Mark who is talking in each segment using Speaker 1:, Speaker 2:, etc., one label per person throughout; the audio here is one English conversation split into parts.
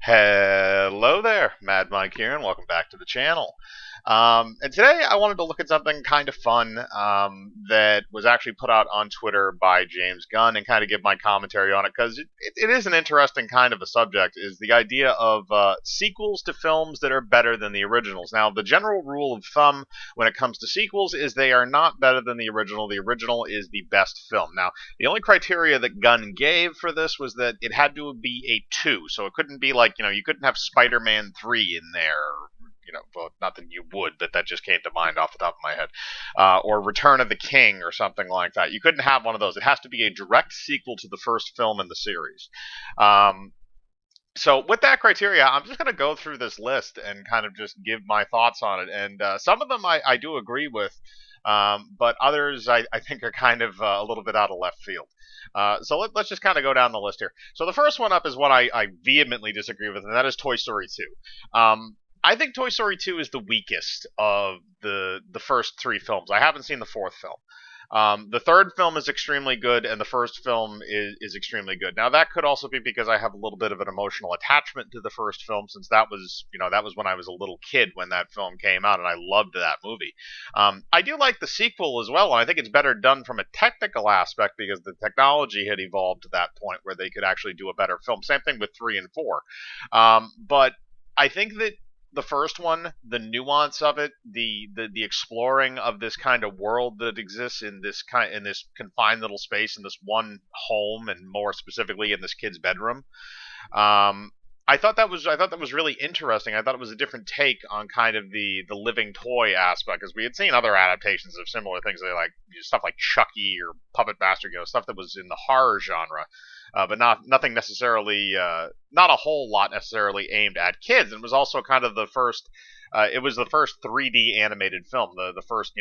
Speaker 1: Hello there, Mad Mike here, and welcome back to the channel. And today I wanted to look at something kind of fun that was actually put out on Twitter by James Gunn and kind of give my commentary on it because it is an interesting kind of a subject, is the idea of sequels to films that are better than the originals. Now, the general rule of thumb when it comes to sequels is they are not better than the original. The original is the best film. Now, the only criteria that Gunn gave for this was that it had to be a 2, so it couldn't be like, you couldn't have SpiderMan 3 in there. Well, not that you would, but that just came to mind off the top of my head. Or Return of the King or something like that. You couldn't have one of those. It has to be a direct sequel to the first film in the series. So with that criteria, I'm just going to go through this list and kind of just give my thoughts on it. And some of them I do agree with, but others I think are kind of a little bit out of left field. So let's just kind of go down the list here. So the first one up is one I vehemently disagree with, and that is Toy Story 2. I think Toy Story 2 is the weakest of the first three films. I haven't seen the fourth film. The third film is extremely good, and the first film is extremely good. Now, that could also be because I have a little bit of an emotional attachment to the first film, since that was when I was a little kid when that film came out, and I loved that movie. I do like the sequel as well, and I think it's better done from a technical aspect because the technology had evolved to that point where they could actually do a better film. Same thing with 3 and 4. But I think that the first one, the nuance of it, the exploring of this kind of world that exists in this confined little space in this one home, and more specifically in this kid's bedroom. I thought that was really interesting. I thought it was a different take on kind of the living toy aspect, because we had seen other adaptations of similar things, like stuff like Chucky or Puppet Master, stuff that was in the horror genre. But nothing necessarily, not a whole lot necessarily aimed at kids. And it was also kind of the first. It was the first 3D animated film, the first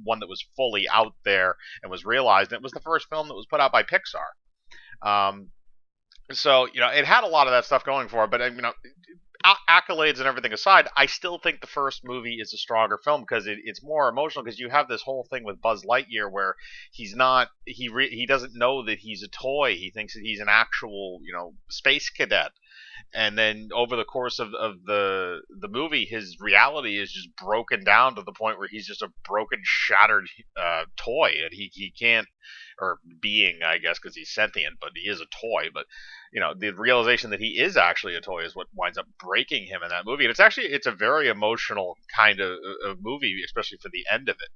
Speaker 1: one that was fully out there and was realized. And it was the first film that was put out by Pixar. So it had a lot of that stuff going for it. But accolades and everything aside, I still think the first movie is a stronger film because it's more emotional, because you have this whole thing with Buzz Lightyear where he doesn't know that he's a toy. He thinks that he's an actual space cadet. And then over the course of the movie, his reality is just broken down to the point where he's just a broken, shattered toy, and he can't, or being, I guess, because he's sentient, but he is a toy. But the realization that he is actually a toy is what winds up breaking him in that movie. And it's a very emotional kind of movie, especially for the end of it.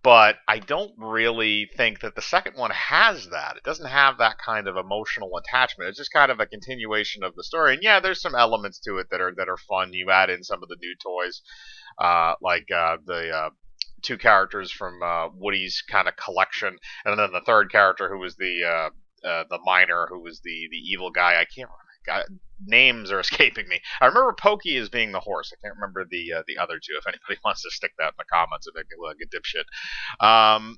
Speaker 1: But I don't really think that the second one has that. It doesn't have that kind of emotional attachment. It's just kind of a continuation of the story. And yeah, there's some elements to it that are fun. You add in some of the new toys, like the two characters from Woody's kind of collection, and then the third character who was the miner, who was the evil guy. I can't remember. Names are escaping me. I remember Pokey as being the horse. I can't remember the other two. If anybody wants to stick that in the comments, it make me look like a dipshit.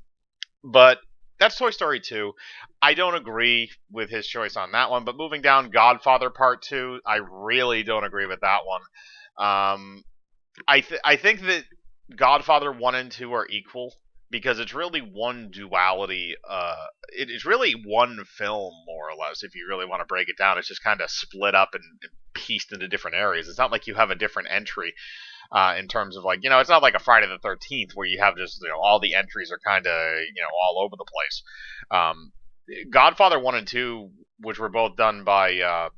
Speaker 1: But that's Toy Story 2. I don't agree with his choice on that one. But moving down, Godfather Part 2, I really don't agree with that one. I think that Godfather 1 and 2 are equal, because it's really one duality. It's really one film, more or less, if you really want to break it down. It's just kind of split up and pieced into different areas. It's not like you have a different entry in terms of, like, it's not like a Friday the 13th where you have just, all the entries are kind of, all over the place. Godfather 1 and 2, which were both done by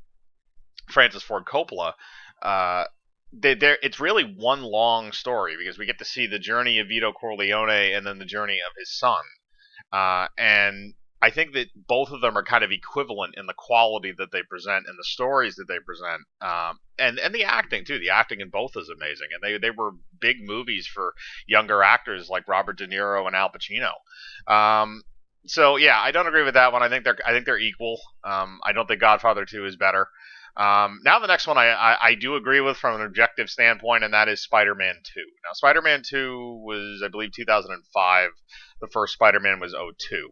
Speaker 1: Francis Ford Coppola, it's really one long story, because we get to see the journey of Vito Corleone and then the journey of his son. And I think that both of them are kind of equivalent in the quality that they present and the stories that they present. And the acting, too. The acting in both is amazing. And they were big movies for younger actors like Robert De Niro and Al Pacino. So, yeah, I don't agree with that one. I think they're equal. I don't think Godfather 2 is better. Now the next one I do agree with from an objective standpoint, and that is Spider-Man 2. Now, Spider-Man 2 was, I believe, 2005. The first Spider-Man was 2002.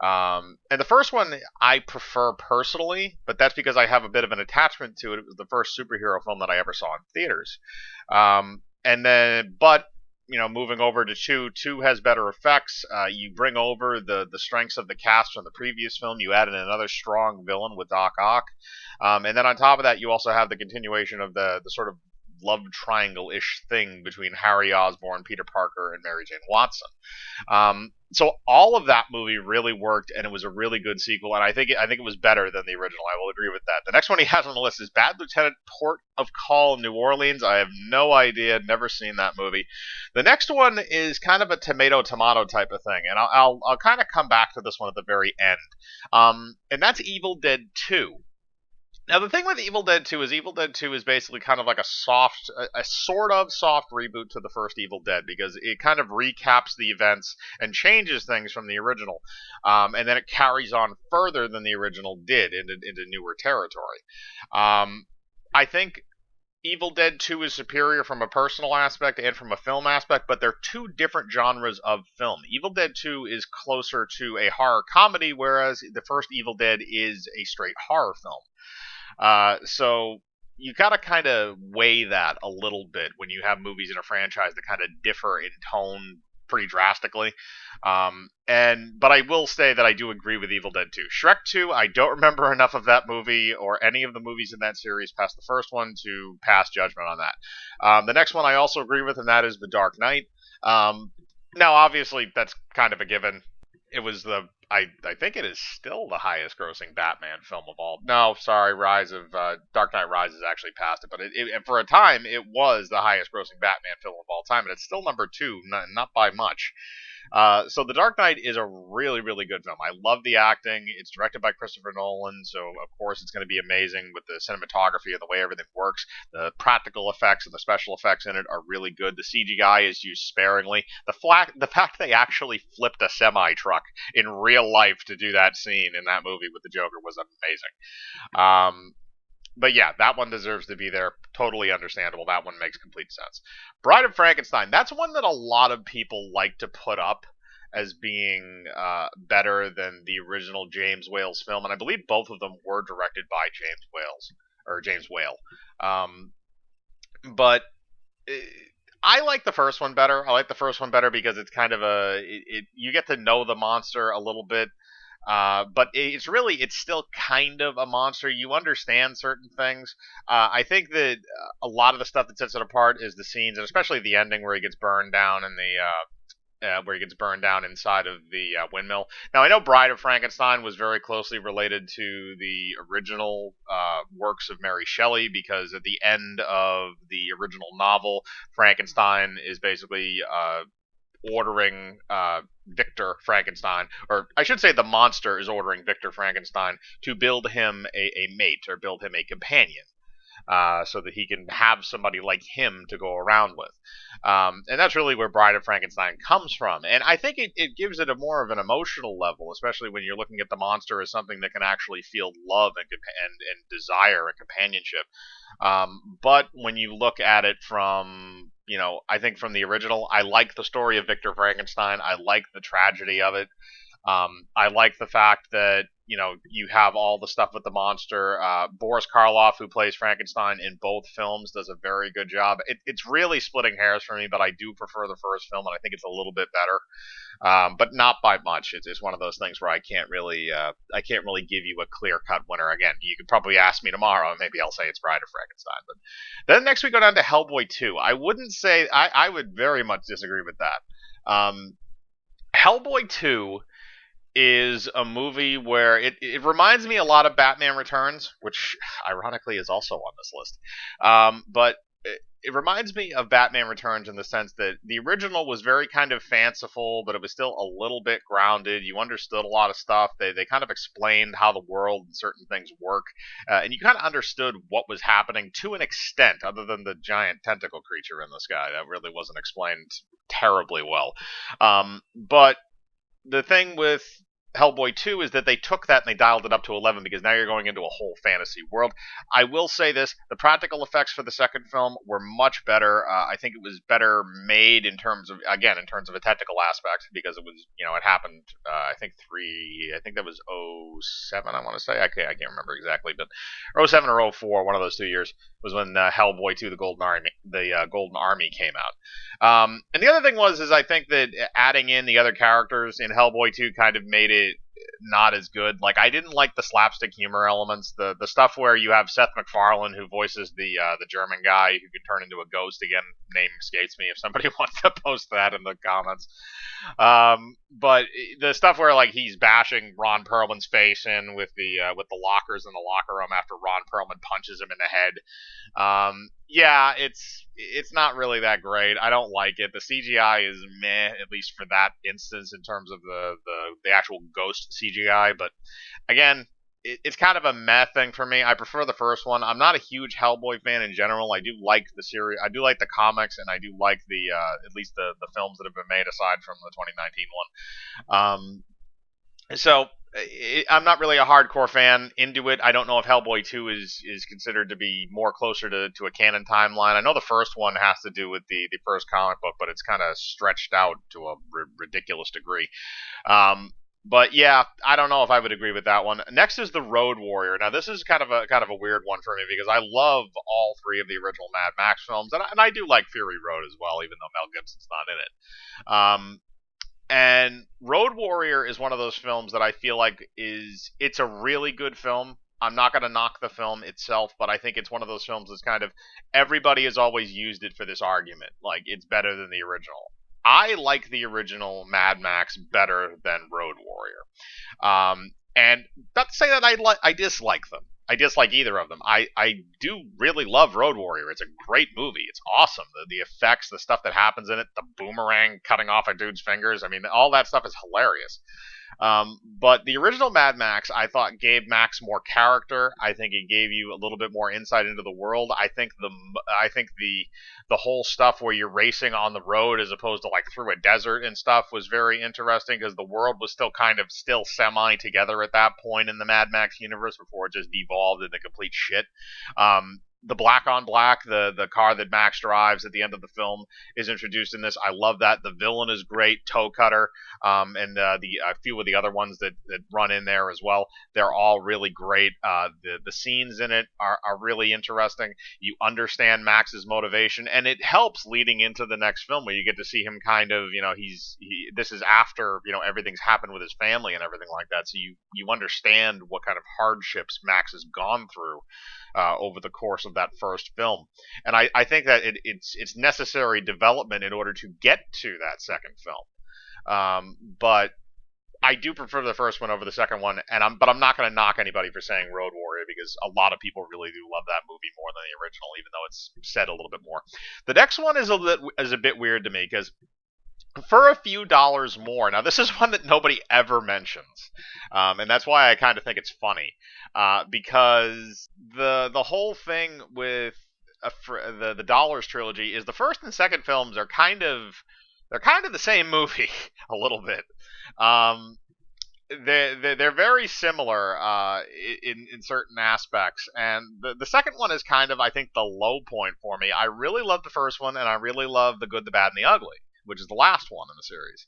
Speaker 1: And the first one I prefer personally, but that's because I have a bit of an attachment to it. It was the first superhero film that I ever saw in theaters. But moving over to two. Two has better effects. You bring over the strengths of the cast from the previous film. You add in another strong villain with Doc Ock, and then on top of that, you also have the continuation of the sort of love triangle-ish thing between Harry Osborn, Peter Parker, and Mary Jane Watson. So all of that movie really worked, and it was a really good sequel. And I think it was better than the original. I will agree with that. The next one he has on the list is Bad Lieutenant Port of Call, New Orleans. I have no idea, never seen that movie. The next one is kind of a tomato type of thing, and I'll kind of come back to this one at the very end. And that's Evil Dead 2. Now the thing with Evil Dead 2 is basically kind of like a sort of soft reboot to the first Evil Dead because it kind of recaps the events and changes things from the original, and then it carries on further than the original did into newer territory. I think Evil Dead 2 is superior from a personal aspect and from a film aspect, but they're two different genres of film. Evil Dead 2 is closer to a horror comedy, whereas the first Evil Dead is a straight horror film. So you gotta kind of weigh that a little bit when you have movies in a franchise that kind of differ in tone pretty drastically. But I will say that I do agree with Evil Dead 2. Shrek 2, I don't remember enough of that movie or any of the movies in that series past the first one to pass judgment on that. The next one I also agree with, and that is The Dark Knight. Now, obviously, that's kind of a given. It was I think it is still the highest grossing Batman film of all. No, sorry, Dark Knight Rises actually passed it, but for a time it was the highest grossing Batman film of all time, and it's still number two, not by much. So The Dark Knight is a really, really good film. I love the acting. It's directed by Christopher Nolan, so of course it's going to be amazing with the cinematography and the way everything works. The practical effects and the special effects in it are really good. The CGI is used sparingly. The fact they actually flipped a semi-truck in real life to do that scene in that movie with the Joker was amazing. But yeah, that one deserves to be there. Totally understandable. That one makes complete sense. Bride of Frankenstein. That's one that a lot of people like to put up as being better than the original James Whale's film, and I believe both of them were directed by James Whale. But I like the first one better. I like the first one better because it's kind of you get to know the monster a little bit. But it's still kind of a monster. You understand certain things. I think that a lot of the stuff that sets it apart is the scenes, and especially the ending where he gets burned down in where he gets burned down inside of the windmill. Now, I know Bride of Frankenstein was very closely related to the original works of Mary Shelley because at the end of the original novel, Frankenstein is basically ordering Victor Frankenstein, or I should say the monster is ordering Victor Frankenstein to build him a mate or build him a companion. So that he can have somebody like him to go around with. And that's really where Bride of Frankenstein comes from. And I think it gives it a more of an emotional level, especially when you're looking at the monster as something that can actually feel love and desire and companionship. But when you look at it from, I think from the original, I like the story of Victor Frankenstein. I like the tragedy of it. I like the fact that you have all the stuff with the monster. Boris Karloff, who plays Frankenstein in both films, does a very good job. It's really splitting hairs for me, but I do prefer the first film, and I think it's a little bit better, but not by much. It's one of those things where I can't really give you a clear cut winner. Again, you could probably ask me tomorrow, and maybe I'll say it's Bride of Frankenstein. But then next we go down to Hellboy 2. I wouldn't say I would very much disagree with that. Hellboy 2 is a movie where it reminds me a lot of Batman Returns, which ironically is also on this list. But it reminds me of Batman Returns in the sense that the original was very kind of fanciful, but it was still a little bit grounded. You understood a lot of stuff. They kind of explained how the world and certain things work. And you kind of understood what was happening to an extent, other than the giant tentacle creature in the sky. That really wasn't explained terribly well. But the thing with Hellboy 2 is that they took that and they dialed it up to 11 because now you're going into a whole fantasy world. I will say this, the practical effects for the second film were much better. I think it was better made in terms of, again, in terms of a technical aspect because it was, it happened, I think that was '07. I want to say. I can't remember exactly, but '07 or '04, one of those 2 years, was when Hellboy 2, the Golden Army came out. And the other thing is I think that adding in the other characters in Hellboy 2 kind of made it not as good. Like I didn't like the slapstick humor elements, the stuff where you have Seth MacFarlane who voices the German guy who can turn into a ghost again. Name escapes me. If somebody wants to post that in the comments. But the stuff where like he's bashing Ron Perlman's face in with the lockers in the locker room after Ron Perlman punches him in the head. Yeah, it's not really that great. I don't like it. The CGI is meh, at least for that instance in terms of the actual ghost CGI. But again, it's kind of a meh thing for me. I prefer the first one. I'm not a huge Hellboy fan in general. I do like the series. I do like the comics, and I do like the at least the films that have been made aside from the 2019 one. So I'm not really a hardcore fan into it. I don't know if Hellboy 2 is considered to be more closer to a canon timeline. I know the first one has to do with the first comic book, but it's kind of stretched out to a ridiculous degree. But yeah, I don't know if I would agree with that one. Next is the Road Warrior. Now this is kind of a weird one for me because I love all three of the original Mad Max films, and I do like Fury Road as well, even though Mel Gibson's not in it. And Road Warrior is one of those films that I feel like it's a really good film. I'm not going to knock the film itself, but I think it's one of those films that's kind of everybody has always used it for this argument. Like it's better than the original. I like the original Mad Max better than Road Warrior. And not to say that I dislike them. I dislike either of them. I do really love Road Warrior. It's a great movie. It's awesome. The effects, the stuff that happens in it, the boomerang cutting off a dude's fingers. I mean, all that stuff is hilarious. But the original Mad Max, I thought, gave Max more character. I think it gave you a little bit more insight into the world. I think the whole stuff where you're racing on the road as opposed to like through a desert and stuff was very interesting because the world was still semi together at that point in the Mad Max universe before it just devolved into complete shit. The black on black, the car that Max drives at the end of the film is introduced in this. I love that. The villain is great, Toe Cutter, and a few of the other ones that run in there as well. They're all really great. The scenes in it are really interesting. You understand Max's motivation, and it helps leading into the next film where you get to see him kind of, this is after, everything's happened with his family and everything like that. So you understand what kind of hardships Max has gone through over the course of that first film. And I think that it's necessary development in order to get to that second film. But I do prefer the first one over the second one, but I'm not going to knock anybody for saying Road Warrior because a lot of people really do love that movie more than the original, even though it's said a little bit more. The next one is a bit weird to me because for a few dollars more. Now, this is one that nobody ever mentions, and that's why I kind of think it's funny, because the whole thing with the Dollars trilogy is the first and second films are kind of the same movie a little bit. They're very similar in certain aspects, and the second one is kind of, I think, the low point for me. I really love the first one, and I really love The Good, the Bad, and the Ugly, which is the last one in the series.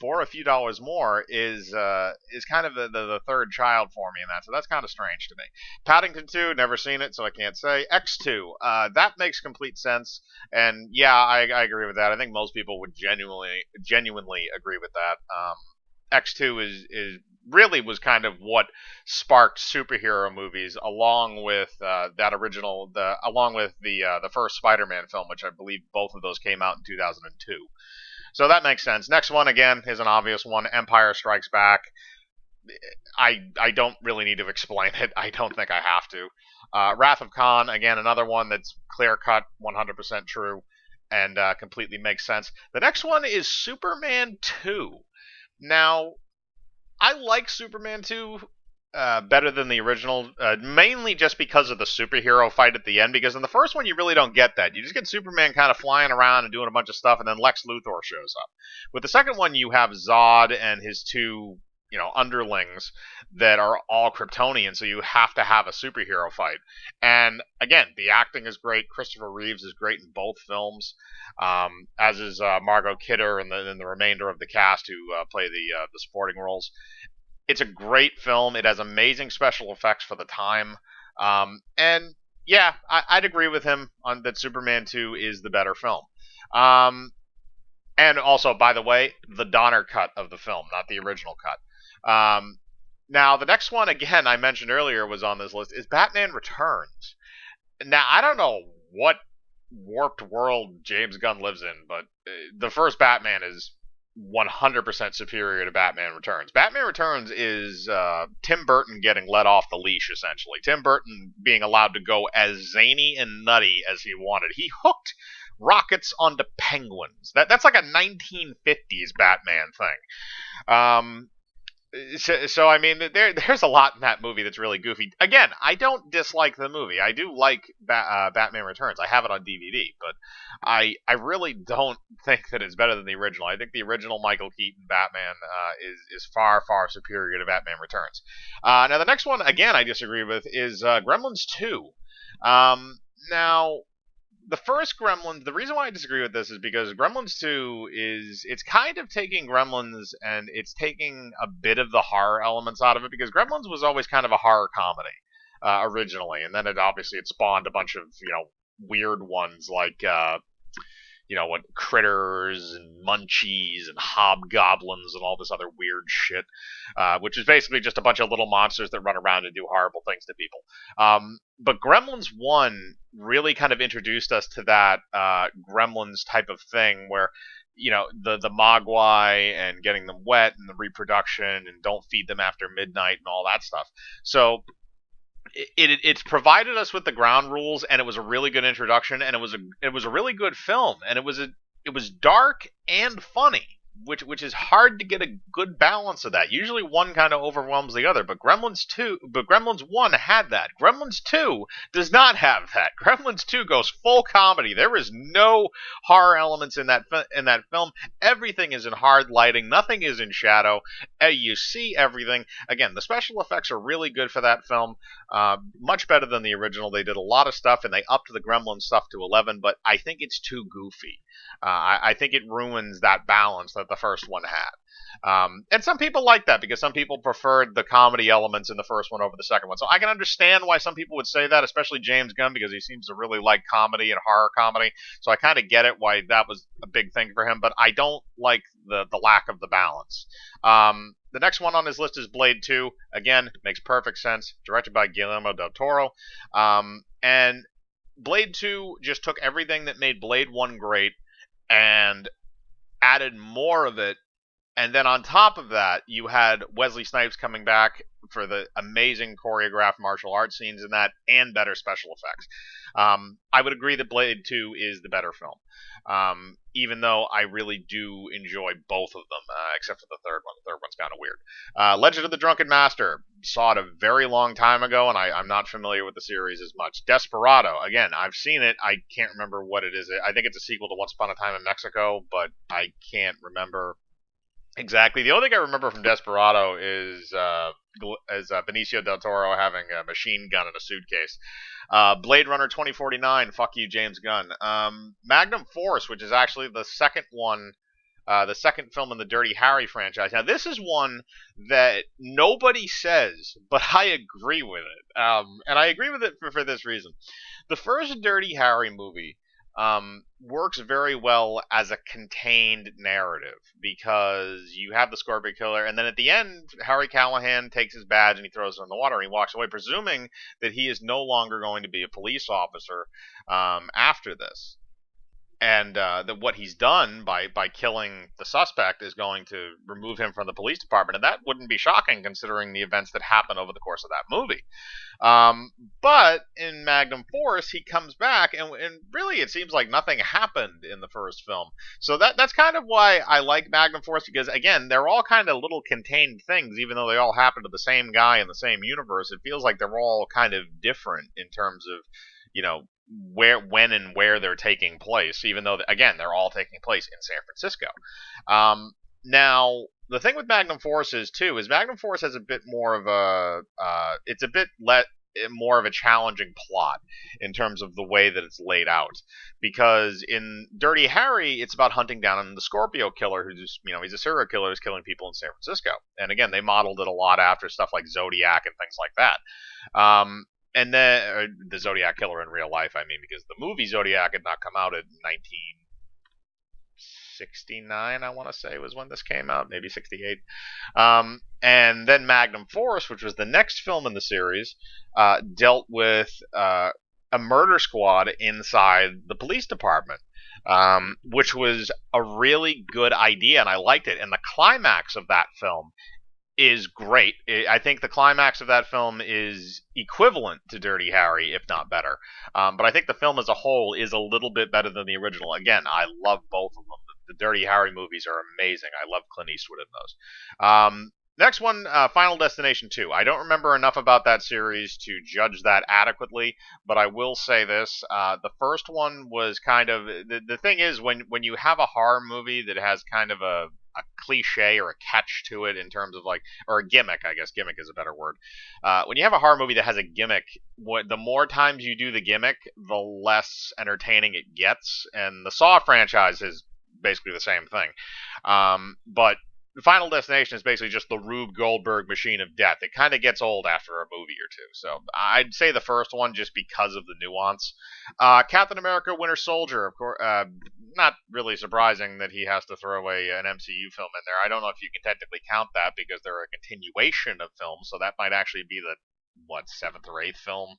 Speaker 1: For a few dollars more is kind of the third child for me in that, so that's kind of strange to me. Paddington 2, never seen it, so I can't say. X2, that makes complete sense, and yeah, I agree with that. I think most people would genuinely agree with that. X2 is really was kind of what sparked superhero movies, along with the first SpiderMan film, which I believe both of those came out in 2002. So that makes sense. Next one again is an obvious one: Empire Strikes Back. I don't really need to explain it. I don't think I have to. Wrath of Khan, again, another one that's clear cut, 100% true, and completely makes sense. The next one is Superman 2. Now, I like Superman 2 better than the original, mainly just because of the superhero fight at the end. Because in the first one, you really don't get that. You just get Superman kind of flying around and doing a bunch of stuff, and then Lex Luthor shows up. With the second one, you have Zod and his two, underlings that are all Kryptonian, so you have to have a superhero fight. And again, the acting is great. Christopher Reeves is great in both films, as is Margot Kidder and the remainder of the cast who play the supporting roles. It's a great film. It has amazing special effects for the time. And yeah, I'd agree with him on that Superman 2 is the better film. Um, and also, by the way, the Donner cut of the film, not the original cut. Now, the next one, again, I mentioned earlier was on this list, is Batman Returns. Now, I don't know what warped world James Gunn lives in, but the first Batman is 100% superior to Batman Returns. Batman Returns is Tim Burton getting let off the leash, essentially. Tim Burton being allowed to go as zany and nutty as he wanted. He hooked rockets onto penguins. That's like a 1950s Batman thing. So I mean, there's a lot in that movie that's really goofy. Again, I don't dislike the movie. I do like Batman Returns. I have it on DVD, but I really don't think that it's better than the original. I think the original Michael Keaton Batman is far superior to Batman Returns. Now the next one, again, I disagree with is Gremlins 2. Now the first Gremlins, the reason why I disagree with this is because Gremlins 2 it's kind of taking Gremlins and it's taking a bit of the horror elements out of it, because Gremlins was always kind of a horror comedy originally, and then it spawned a bunch of, weird ones like, what, critters and munchies and hobgoblins and all this other weird shit, which is basically just a bunch of little monsters that run around and do horrible things to people. But Gremlins 1 really kind of introduced us to that Gremlins type of thing where, the mogwai and getting them wet and the reproduction and don't feed them after midnight and all that stuff. So it's provided us with the ground rules, and it was a really good introduction, and it was a really good film, and it was dark and funny, which is hard to get a good balance of that. Usually one kind of overwhelms the other, but Gremlins 1 had that. Gremlins 2 does not have that. Gremlins 2 goes full comedy. There is no horror elements in that film. Everything is in hard lighting. Nothing is in shadow. You see everything. Again, the special effects are really good for that film. Much better than the original. They did a lot of stuff, and they upped the Gremlins stuff to 11, but I think it's too goofy. I think it ruins that balance that the first one had. And some people like that because some people preferred the comedy elements in the first one over the second one. So I can understand why some people would say that, especially James Gunn, because he seems to really like comedy and horror comedy. So I kind of get it why that was a big thing for him, but I don't like the lack of the balance. The next one on his list is Blade 2. Again, makes perfect sense. Directed by Guillermo del Toro. And Blade 2 just took everything that made Blade 1 great and added more of it. And then on top of that, you had Wesley Snipes coming back for the amazing choreographed martial arts scenes in that, and better special effects. I would agree that Blade 2 is the better film, even though I really do enjoy both of them, except for the third one. The third one's kind of weird. Legend of the Drunken Master. Saw it a very long time ago, and I'm not familiar with the series as much. Desperado. Again, I've seen it. I can't remember what it is. I think it's a sequel to Once Upon a Time in Mexico, but I can't remember exactly. The only thing I remember from Desperado is Benicio del Toro having a machine gun in a suitcase. Blade Runner 2049, fuck you, James Gunn. Magnum Force, which is actually the second one, the second film in the Dirty Harry franchise. Now, this is one that nobody says, but I agree with it. And I agree with it for this reason. The first Dirty Harry movie works very well as a contained narrative because you have the Scorpion Killer, and then at the end, Harry Callahan takes his badge and he throws it in the water and he walks away, presuming that he is no longer going to be a police officer after this. and that what he's done by killing the suspect is going to remove him from the police department, and that wouldn't be shocking considering the events that happen over the course of that movie. Um, but in Magnum Force, he comes back, and really it seems like nothing happened in the first film. So that's kind of why I like Magnum Force, because again, they're all kind of little contained things, even though they all happen to the same guy in the same universe. It feels like they're all kind of different in terms of, you know, where, when, and where they're taking place, even though again they're all taking place in San Francisco. Now, the thing with Magnum Force is Magnum Force has a bit more of a it's a bit more of a challenging plot in terms of the way that it's laid out, because in Dirty Harry it's about hunting down the Scorpio killer, who's, you know, he's a serial killer who's killing people in San Francisco, and again they modeled it a lot after stuff like Zodiac and things like that. And then the Zodiac killer in real life, I mean, because the movie Zodiac had not come out in 1969, I want to say, was when this came out, maybe 68. And then Magnum Force, which was the next film in the series, dealt with a murder squad inside the police department, which was a really good idea, and I liked it. And the climax of that film is great. I think the climax of that film is equivalent to Dirty Harry, if not better. But I think the film as a whole is a little bit better than the original. Again, I love both of them. The Dirty Harry movies are amazing. I love Clint Eastwood in those. Next one, Final Destination 2. I don't remember enough about that series to judge that adequately, but I will say this. The first one was kind of... The thing is, when you have a horror movie that has kind of a cliche or a catch to it in terms of like, or a gimmick, I guess gimmick is a better word. When you have a horror movie that has a gimmick, the more times you do the gimmick, the less entertaining it gets. And the Saw franchise is basically the same thing. But the Final Destination is basically just the Rube Goldberg machine of death. It kind of gets old after a movie or two. So I'd say the first one just because of the nuance. Captain America Winter Soldier, of course, not really surprising that he has to throw away an MCU film in there. I don't know if you can technically count that because they're a continuation of films, so that might actually be the, seventh or eighth film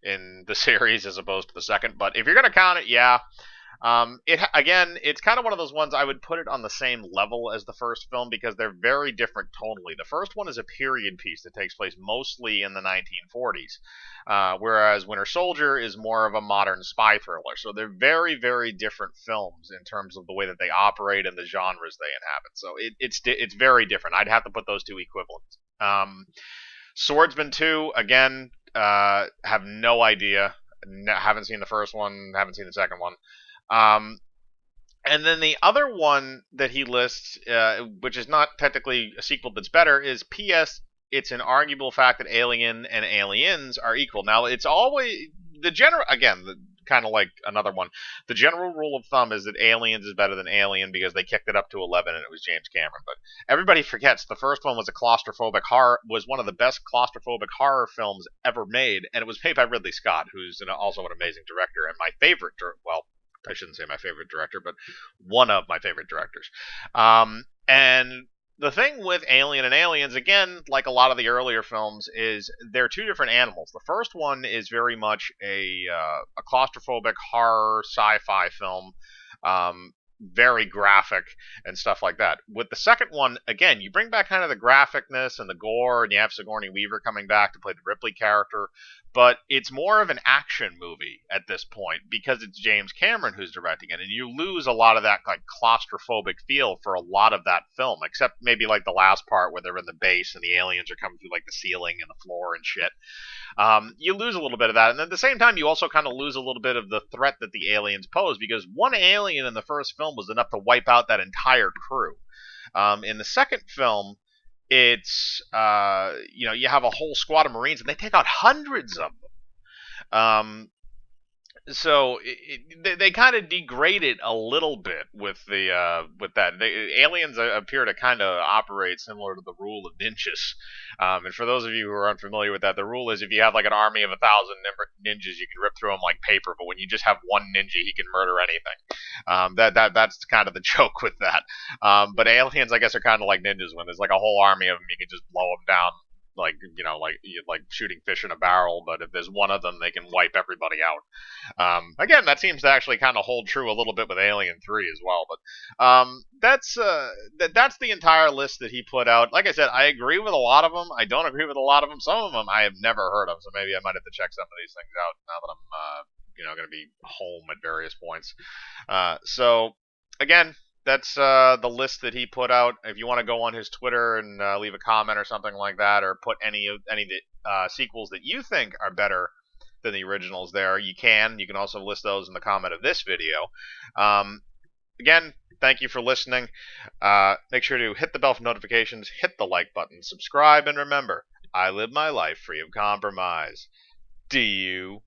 Speaker 1: in the series as opposed to the second. But if you're going to count it, yeah. It's kind of one of those ones I would put it on the same level as the first film because they're very different tonally. The first one is a period piece that takes place mostly in the 1940s, whereas Winter Soldier is more of a modern spy thriller. So they're very, very different films in terms of the way that they operate and the genres they inhabit. So it's very different. I'd have to put those two equivalent. Swordsman 2, again, have no idea. Haven't seen the first one, haven't seen the second one. And then the other one that he lists, which is not technically a sequel that's better, is P.S. It's an arguable fact that Alien and Aliens are equal. Now, it's always the general, again, kind of like another one. The general rule of thumb is that Aliens is better than Alien because they kicked it up to 11 and it was James Cameron. But everybody forgets the first one was a claustrophobic horror, was one of the best claustrophobic horror films ever made, and it was made by Ridley Scott, who's also an amazing director and my favorite. Well, I shouldn't say my favorite director, but one of my favorite directors. And the thing with Alien and Aliens, again, like a lot of the earlier films, is they're two different animals. The first one is very much a claustrophobic horror sci-fi film, very graphic and stuff like that. With the second one, again, you bring back kind of the graphicness and the gore, and you have Sigourney Weaver coming back to play the Ripley character, but it's more of an action movie at this point because it's James Cameron who's directing it, and you lose a lot of that like claustrophobic feel for a lot of that film, except maybe like the last part where they're in the base and the aliens are coming through like the ceiling and the floor and shit. You lose a little bit of that, and at the same time you also kind of lose a little bit of the threat that the aliens pose, because one alien in the first film was enough to wipe out that entire crew. In the second film, it's you have a whole squad of Marines and they take out hundreds of them. So they kind of degrade it a little bit with that. Aliens appear to kind of operate similar to the rule of ninjas. And for those of you who are unfamiliar with that, the rule is if you have like an army of 1,000 ninjas, you can rip through them like paper. But when you just have one ninja, he can murder anything. That's kind of the joke with that. But aliens, I guess, are kind of like ninjas. When there's like a whole army of them, you can just blow them down like shooting fish in a barrel. But if there's one of them, they can wipe everybody out. Again, that seems to actually kind of hold true a little bit with Alien 3 as well. But that's the entire list that he put out. Like I said, I agree with a lot of them. I don't agree with a lot of them. Some of them I have never heard of, so maybe I might have to check some of these things out now that I'm going to be home at various points. So again, that's the list that he put out. If you want to go on his Twitter and leave a comment or something like that, or put any sequels that you think are better than the originals there, you can. You can also list those in the comment of this video. Again, thank you for listening. Make sure to hit the bell for notifications, hit the like button, subscribe, and remember, I live my life free of compromise. Do you?